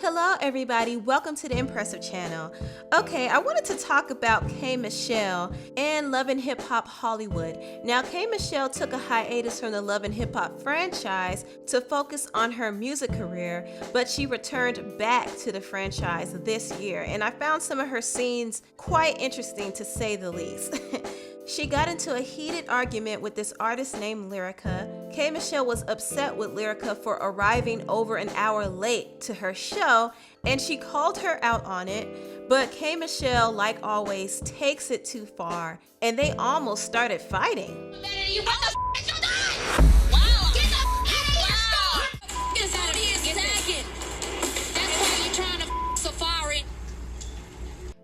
Hello everybody, welcome to the Empressive channel. Okay, I wanted to talk about K. Michelle and Love and Hip Hop Hollywood. Now, K. Michelle took a hiatus from the Love and Hip Hop franchise to focus on her music career, but she returned back to the franchise this year, and I found some of her scenes quite interesting to say the least. She got into a heated argument with this artist named Lyrica. K. Michelle was upset with Lyrica for arriving over an hour late to her show, and she called her out on it. But K. Michelle, like always, takes it too far, and they almost started fighting.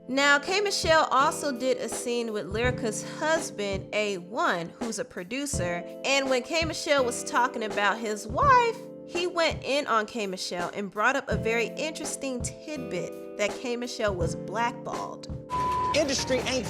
Now, K. Michelle also did a scene with Lyrica's husband, A1, who's a producer, and when K. Michelle was talking about his wife, he went in on K. Michelle and brought up a very interesting tidbit that K. Michelle was blackballed. Industry ain't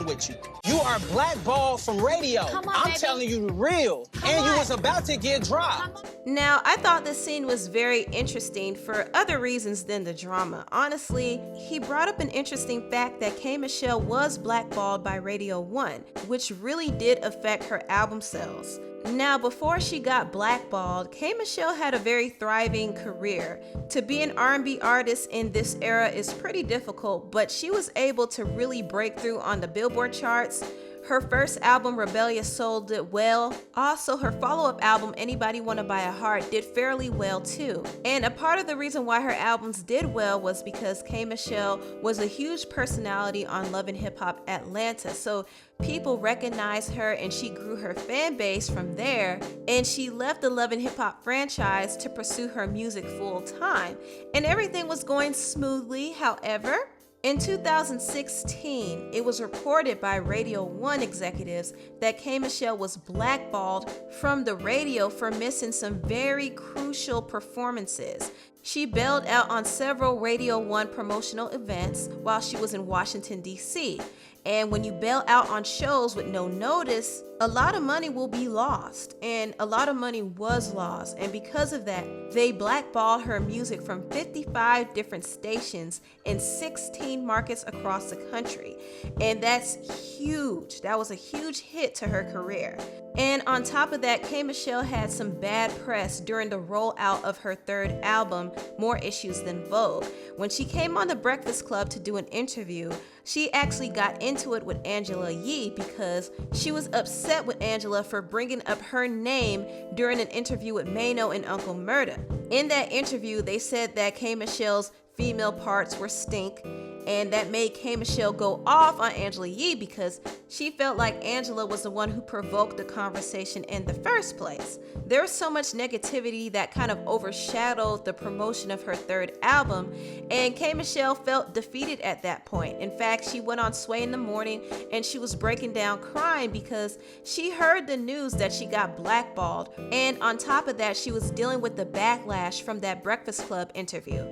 with you. You are blackballed from radio. I'm telling you the real. And you was about to get dropped. Now, I thought this scene was very interesting for other reasons than the drama. Honestly, he brought up an interesting fact that K. Michelle was blackballed by Radio 1, which really did affect her album sales. Now, before she got blackballed, K. Michelle had a very thriving career. To be an R&B artist in this era is pretty difficult, but she was able to really break through on the Billboard charts. Her first album, Rebellious Soul, did well. Also, her follow-up album, Anybody Wanna Buy a Heart, did fairly well too. And a part of the reason why her albums did well was because K. Michelle was a huge personality on Love and Hip Hop Atlanta. So people recognized her and she grew her fan base from there. And she left the Love and Hip Hop franchise to pursue her music full time. And everything was going smoothly, however. In 2016, it was reported by Radio 1 executives that K. Michelle was blackballed from the radio for missing some very crucial performances. She bailed out on several Radio 1 promotional events while she was in Washington, D.C. And when you bail out on shows with no notice, a lot of money will be lost, and a lot of money was lost. And because of that, they blackballed her music from 55 different stations in 16 markets across the country. And that's huge. That was a huge hit to her career. And on top of that, K. Michelle had some bad press during the rollout of her third album, More Issues Than Vogue. When she came on The Breakfast Club to do an interview, she actually got into it with Angela Yee because she was upset with Angela for bringing up her name during an interview with Mano and Uncle Murda. In that interview, they said that K. Michelle's female parts were stink, and that made K. Michelle go off on Angela Yee because she felt like Angela was the one who provoked the conversation in the first place. There was so much negativity that kind of overshadowed the promotion of her third album, and K. Michelle felt defeated at that point. In fact, she went on Sway in the Morning and she was breaking down crying because she heard the news that she got blackballed, and on top of that, she was dealing with the backlash from that Breakfast Club interview.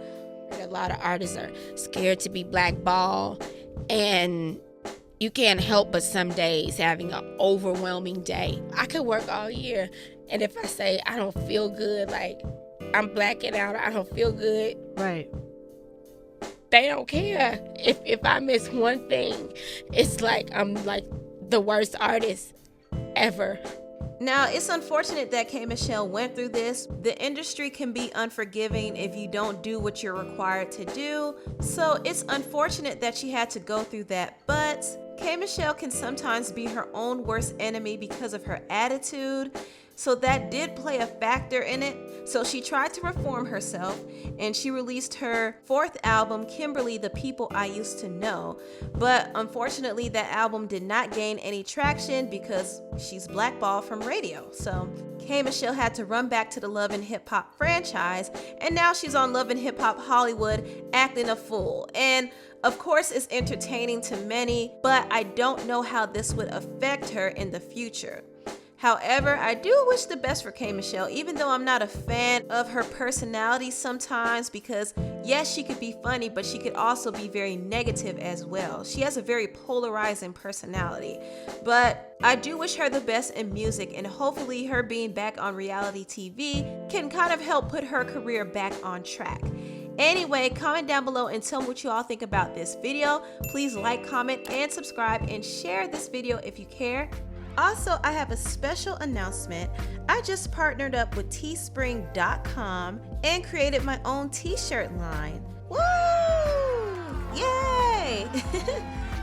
A lot of artists are scared to be blackballed, and you can't help but some days having an overwhelming day. I could work all year, and if I say I don't feel good, like I'm blacking out, I don't feel good, right? They don't care. If I miss one thing, it's like I'm like the worst artist ever. Now, it's unfortunate that K. Michelle went through this. The industry can be unforgiving if you don't do what you're required to do. So it's unfortunate that she had to go through that. But K. Michelle can sometimes be her own worst enemy because of her attitude. So that did play a factor in it. So she tried to reform herself, and she released her fourth album, Kimberly, The People I Used to Know. But unfortunately, that album did not gain any traction because she's blackballed from radio. So K. Michelle had to run back to the Love and Hip Hop franchise, and now she's on Love and Hip Hop Hollywood acting a fool. And of course, it's entertaining to many, but I don't know how this would affect her in the future. However, I do wish the best for K. Michelle, even though I'm not a fan of her personality sometimes, because yes, she could be funny, but she could also be very negative as well. She has a very polarizing personality, but I do wish her the best in music, and hopefully her being back on reality TV can kind of help put her career back on track. Anyway, comment down below and tell me what you all think about this video. Please like, comment, and subscribe, and share this video if you care. Also, I have a special announcement. I just partnered up with teespring.com and created my own t-shirt line. Woo! Yay!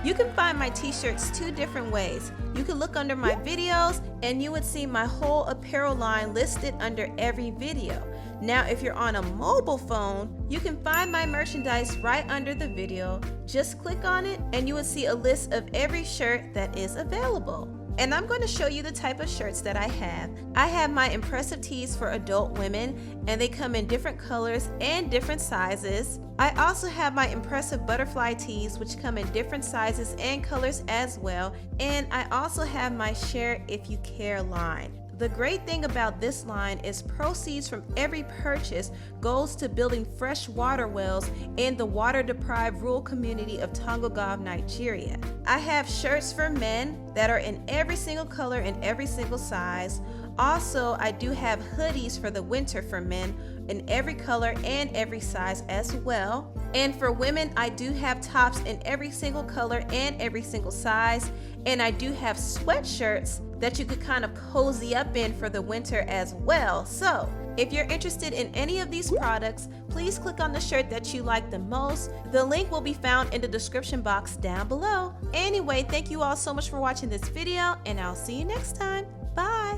You can find my t-shirts 2 different ways. You can look under my videos and you would see my whole apparel line listed under every video. Now, if you're on a mobile phone, you can find my merchandise right under the video. Just click on it and you will see a list of every shirt that is available. And I'm going to show you the type of shirts that I have. I have my Empressive tees for adult women, and they come in different colors and different sizes. I also have my Empressive butterfly tees, which come in different sizes and colors as well. And I also have my Share If You Care line. The great thing about this line is proceeds from every purchase goes to building fresh water wells in the water-deprived rural community of Tongogov, Nigeria. I have shirts for men that are in every single color and every single size. Also, I do have hoodies for the winter for men in every color and every size as well. And for women, I do have tops in every single color and every single size. And I do have sweatshirts that you could kind of cozy up in for the winter as well. So if you're interested in any of these products, please click on the shirt that you like the most. The link will be found in the description box down below. Anyway, thank you all so much for watching this video, and I'll see you next time. Bye.